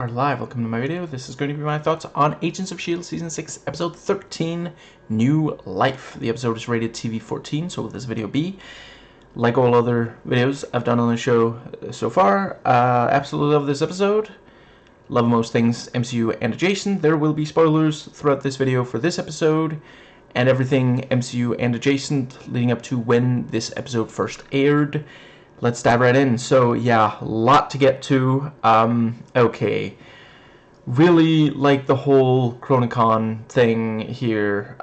Are live. Welcome to my video. This is going to be my thoughts on Agents of S.H.I.E.L.D. Season 6, Episode 13, New Life. The episode is rated TV 14, so will this video be? Like all other videos I've done on the show so far, absolutely love this episode. Love most things MCU and adjacent. There will be spoilers throughout this video for this episode, and everything MCU and adjacent leading up to when this episode first aired. Let's dive right in. So, yeah, a lot to get to. Okay. Really like the whole Chronicon thing here.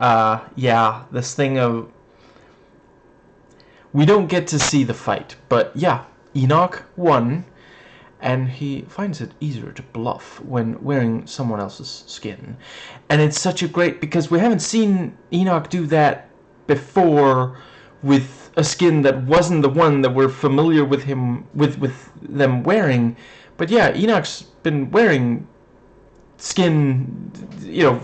Yeah, this thing of... We don't get to see the fight, but yeah, Enoch won, and he finds it easier to bluff when wearing someone else's skin. And it's such a great... because we haven't seen Enoch do that before with a skin that wasn't the one that we're familiar with him with them wearing. But yeah, Enoch's been wearing skin, you know.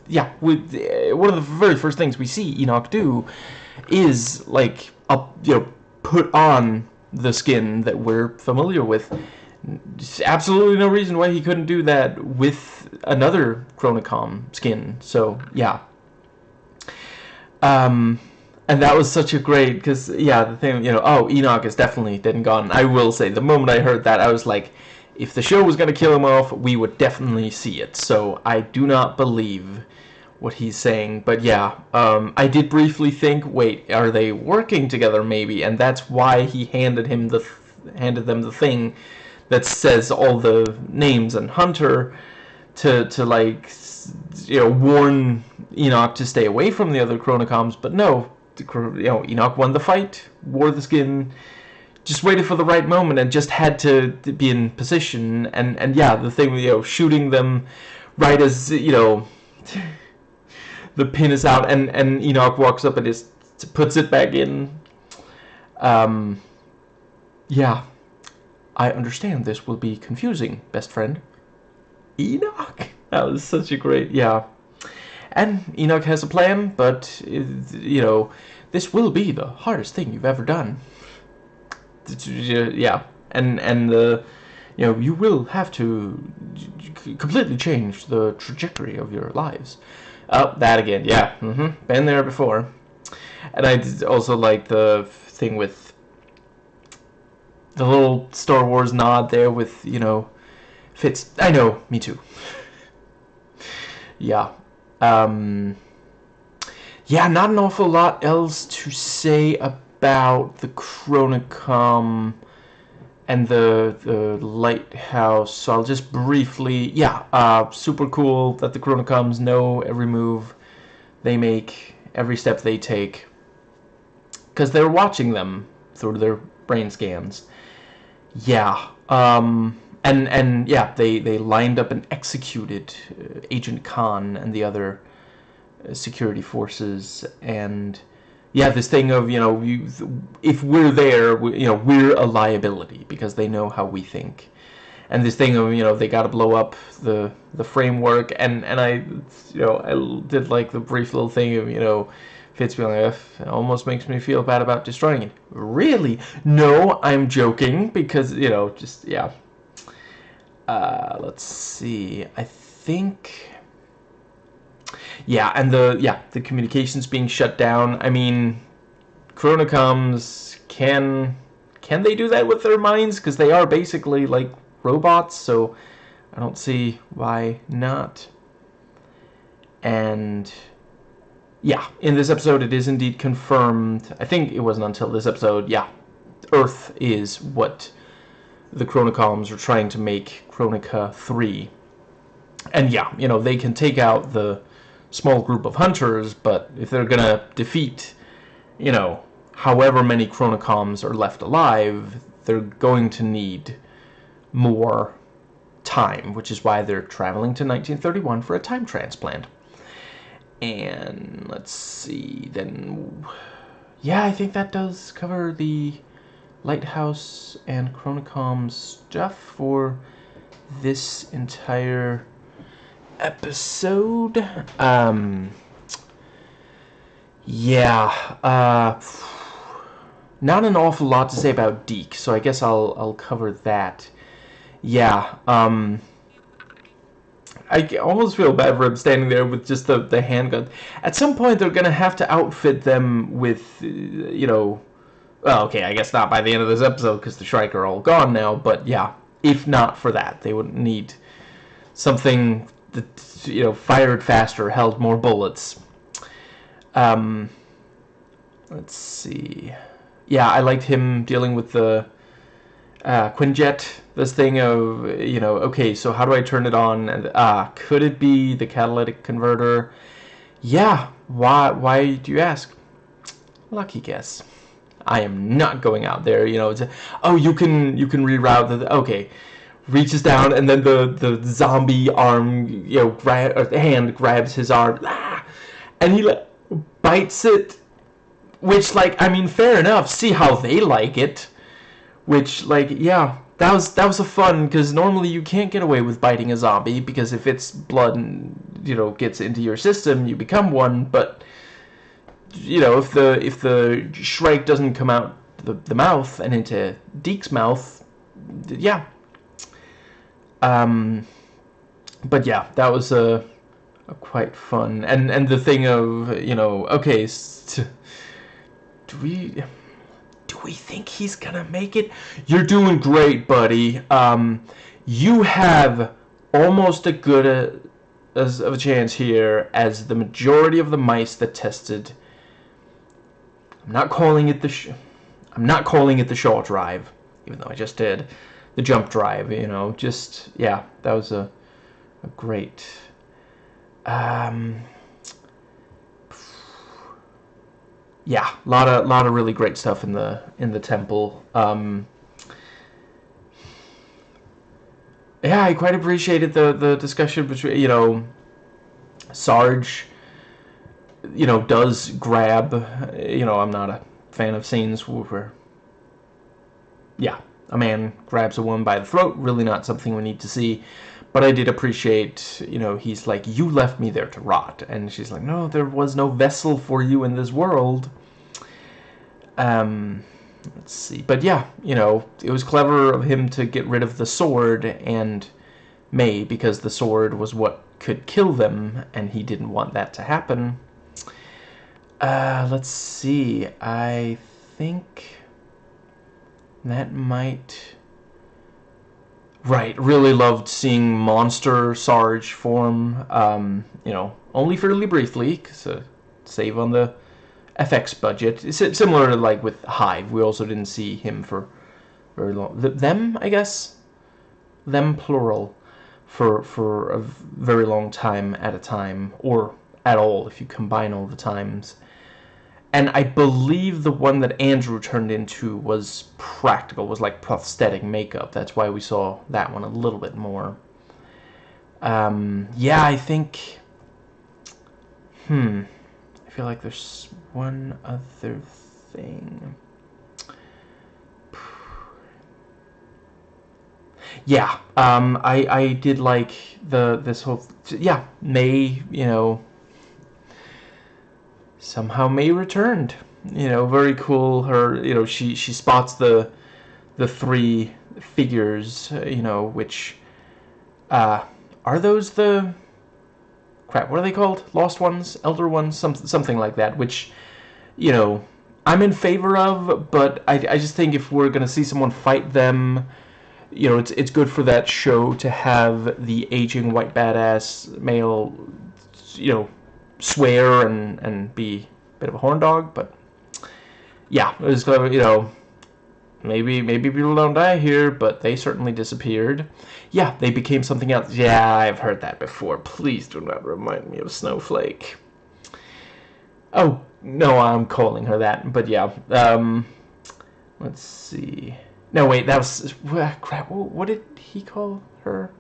Yeah, with one of the very first things we see Enoch do is like put on the skin that we're familiar with. Absolutely no reason why he couldn't do that with another Chronicom skin. So yeah. And that was such a great, because, yeah, the thing, oh, Enoch is definitely dead and gone. I will say, the moment I heard that, I was like, if the show was going to kill him off, we would definitely see it. So I do not believe what he's saying. But yeah, I did briefly think, wait, are they working together maybe? And that's why he handed them the thing that says all the names and Hunter to like, warn Enoch to stay away from the other Chronicoms. But no. Enoch won the fight, wore the skin, just waited for the right moment, and just had to be in position. And yeah, the thing, shooting them right as the pin is out, and Enoch walks up and just puts it back in. Yeah, I understand this will be confusing, best friend. Enoch, that was such a great, yeah. And Enoch has a plan, but, this will be the hardest thing you've ever done. Yeah, and you will have to completely change the trajectory of your lives. Oh, that again, yeah, been there before. And I also like the thing with the little Star Wars nod there with, Fitz. I know, me too. Yeah. Yeah, not an awful lot else to say about the Chronicom and the lighthouse. So I'll just briefly, yeah, super cool that the Chronicoms know every move they make, every step they take, because they're watching them through their brain scans. Yeah, and yeah, they lined up and executed Agent Khan and the other security forces. And yeah, this thing of, if we're there, we're a liability because they know how we think. And this thing of, they got to blow up the framework. And I, I did like the brief little thing of, Fitz being like, it almost makes me feel bad about destroying it. Really? No, I'm joking, because, just, yeah. Let's see. I think... Yeah, and the communications being shut down. I mean, Chronicoms, can they do that with their minds? Because they are basically like robots, so I don't see why not. And yeah, in this episode it is indeed confirmed. I think it wasn't until this episode, yeah, Earth is what the Chronicoms are trying to make Chronica 3. And yeah, they can take out the small group of hunters, but if they're gonna defeat, however many Chronicoms are left alive, they're going to need more time, which is why they're traveling to 1931 for a time transplant. And let's see, then, yeah, I think that does cover the lighthouse and Chronicom stuff for this entire episode. Yeah, not an awful lot to say about Deke, so I guess I'll cover that. Yeah, I almost feel bad for him standing there with just the handgun. At some point, they're gonna have to outfit them with, you know. Well, okay, I guess not by the end of this episode because the Shrike are all gone now. But yeah, if not for that, they would need something that, you know, fired faster, held more bullets. Let's see. Yeah, I liked him dealing with the Quinjet. This thing of, you know, okay, so how do I turn it on? And could it be the catalytic converter? Yeah. Why do you ask? Lucky guess. I am not going out there, you know. Oh, you can reroute the. Okay, reaches down and then the zombie arm, you know, hand grabs his arm, and he bites it. Which, like, I mean, fair enough. See how they like it. Which, like, yeah, that was a fun, because normally you can't get away with biting a zombie because if its blood, you know, gets into your system, you become one. But you know, if the Shrike doesn't come out the mouth and into Deke's mouth, yeah. But yeah, that was a quite fun, and the thing of, you know, okay, do we think he's gonna make it? You're doing great, buddy. You have almost as good of a chance here as the majority of the mice that tested. I'm not calling it the short drive, even though I just did the jump drive. You know, just yeah, that was a great. Yeah, lot of really great stuff in the temple. Yeah, I quite appreciated the discussion between, you know, Sarge, you know, does grab, you know, I'm not a fan of scenes where, yeah, a man grabs a woman by the throat, really not something we need to see. But I did appreciate, you know, he's like, you left me there to rot. And she's like, no, there was no vessel for you in this world. Let's see. But yeah, you know, it was clever of him to get rid of the sword and May, because the sword was what could kill them, and he didn't want that to happen. Let's see. I think that might... Right, really loved seeing Monster Sarge form, you know, only fairly briefly, because save on the FX budget. It's similar to, like, with Hive, we also didn't see him for very long. Them, I guess? Them, plural, for a very long time at a time, or at all, if you combine all the times. And I believe the one that Andrew turned into was practical, was like prosthetic makeup. That's why we saw that one a little bit more. Yeah, I think... I feel like there's one other thing. Yeah, I did like this whole... Yeah, May, you know... Somehow May returned. You know, very cool. Her, you know, she spots the three figures, you know, which are those the crap, what are they called? Lost ones, elder ones, something like that, which, you know, I'm in favor of, but I just think if we're going to see someone fight them, you know, it's good for that show to have the aging white badass male, you know, swear and be a bit of a horn dog. But yeah, it was clever, you know, maybe people don't die here, but they certainly disappeared. Yeah, they became something else. Yeah, I've heard that before. Please do not remind me of Snowflake. Oh, no, I'm calling her that, but yeah. Let's see. No, wait, that was... crap, what did he call her?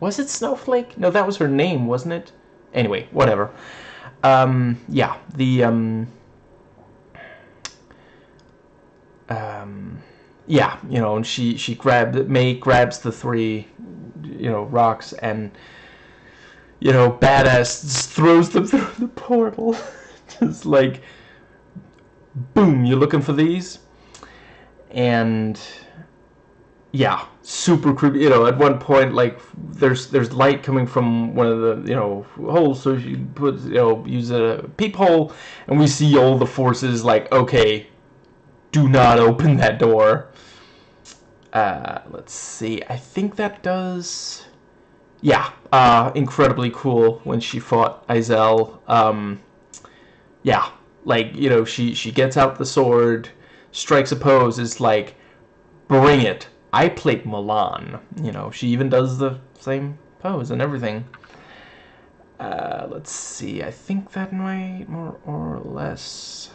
Was it Snowflake? No, that was her name, wasn't it? Anyway, whatever. Yeah, the, yeah, you know, and May grabs the three, you know, rocks and, you know, badass just throws them through the portal. Just like, boom, you looking for these? And yeah, super creepy. You know, at one point, like there's light coming from one of the holes, so she puts use a peephole, and we see all the forces like, okay, do not open that door. Let's see. I think that does. Yeah, incredibly cool when she fought Izel. Yeah, like she gets out the sword, strikes a pose, is like, bring it. I played Milan. She even does the same pose and everything. Let's see. I think that might more or less.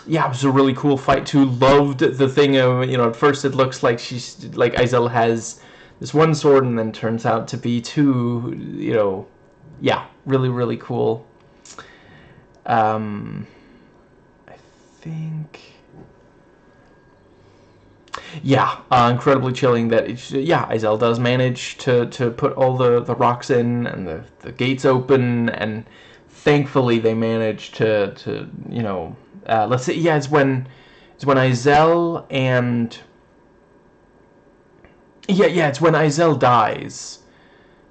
Yeah, it was a really cool fight too. Loved the thing of at first it looks like she's like Izel has this one sword and then turns out to be two. Yeah, really really cool. I think. Yeah, incredibly chilling that Izel does manage to put all the rocks in and the gates open, and thankfully they manage to let's say it's when Izel and it's when Izel dies.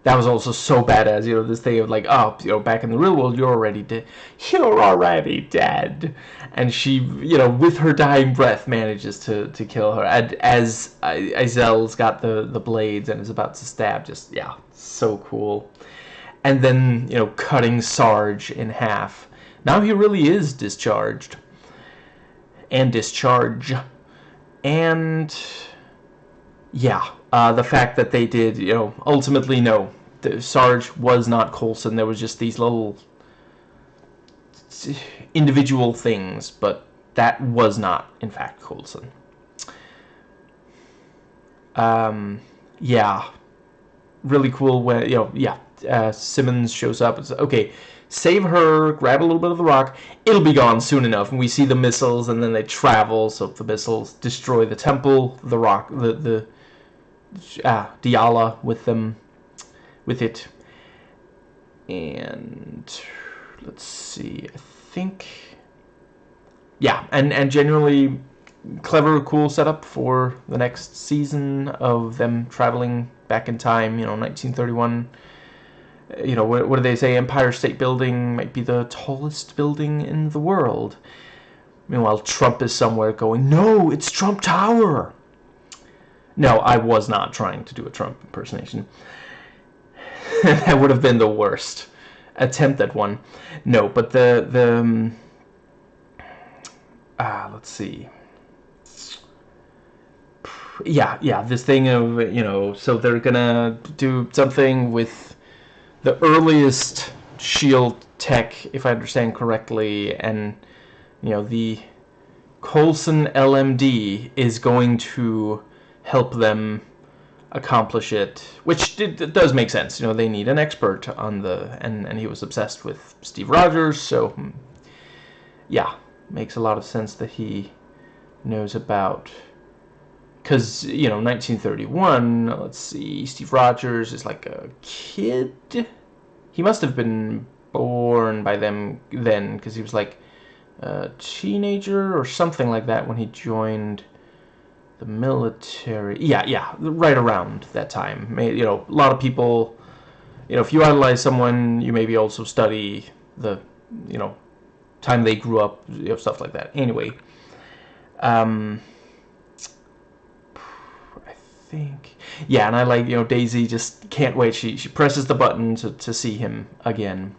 That was also so badass, this thing of like, oh, back in the real world, you're already dead. You're already dead. And she, with her dying breath, manages to kill her. And as Izel's got the blades and is about to stab, just, yeah, so cool. And then, cutting Sarge in half. Now he really is discharged. And discharge. And yeah, the fact that they did, ultimately no. Sarge was not Coulson. There was just these little individual things, but that was not, in fact, Coulson. Yeah, really cool when Simmons shows up. It's okay. Save her. Grab a little bit of the rock. It'll be gone soon enough. And we see the missiles, and then they travel. So the missiles destroy the temple. The rock, the Diala with them. With it. And let's see, I think, yeah, and generally clever, cool setup for the next season of them traveling back in time, 1931. What do they say? Empire State Building might be the tallest building in the world. Meanwhile, Trump is somewhere going, no, it's Trump Tower. No, I was not trying to do a Trump impersonation. That would have been the worst attempt at one. No, but let's see. Yeah, this thing of, so they're gonna do something with the earliest shield tech, if I understand correctly, and the Coulson LMD is going to help them accomplish it, which does make sense. They need an expert on and he was obsessed with Steve Rogers, so yeah, makes a lot of sense that he knows about, because 1931, let's see, Steve Rogers is like a kid. He must have been born by then, because he was like a teenager or something like that when he joined the military. Yeah, right around that time. A lot of people, if you idolize someone, you maybe also study the, time they grew up, stuff like that. Anyway, I think, yeah, and I like, Daisy just can't wait. She presses the button to see him again.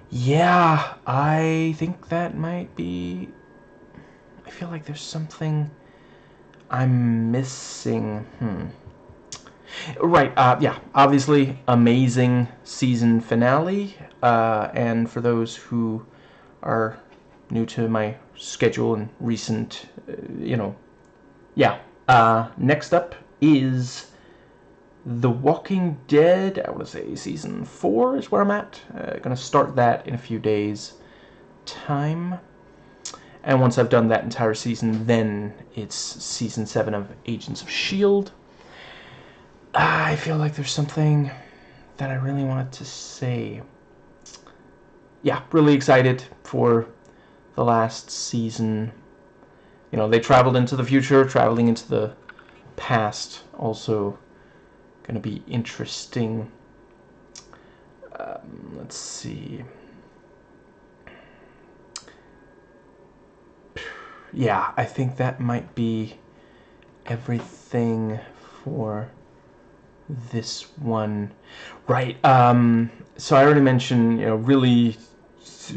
Yeah, I think that might be, I feel like there's something I'm missing. Right, yeah, obviously, amazing season finale. And for those who are new to my schedule and recent, next up is The Walking Dead. I want to say season 4 is where I'm at. Gonna start that in a few days' time. And once I've done that entire season, then it's season 7 of Agents of S.H.I.E.L.D. I feel like there's something that I really wanted to say. Yeah, really excited for the last season. They traveled into the future, traveling into the past also going to be interesting. Let's see. Yeah, I think that might be everything for this one. Right. So I already mentioned, really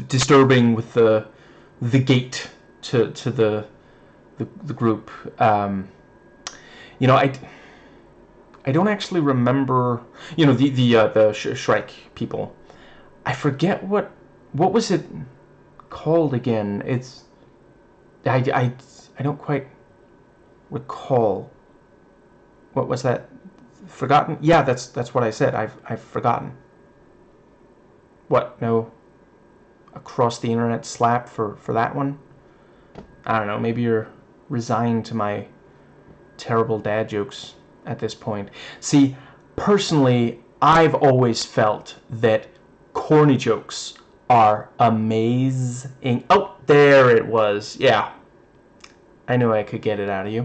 disturbing with the gate to the group. I don't actually remember, the Shrike people. I forget what was it called again. I don't quite recall. What was that? Forgotten? Yeah, that's what I said. I've forgotten. What? No across the internet slap for that one? I don't know. Maybe you're resigned to my terrible dad jokes at this point. See, personally, I've always felt that corny jokes are amazing. Oh, there it was. Yeah. I knew I could get it out of you.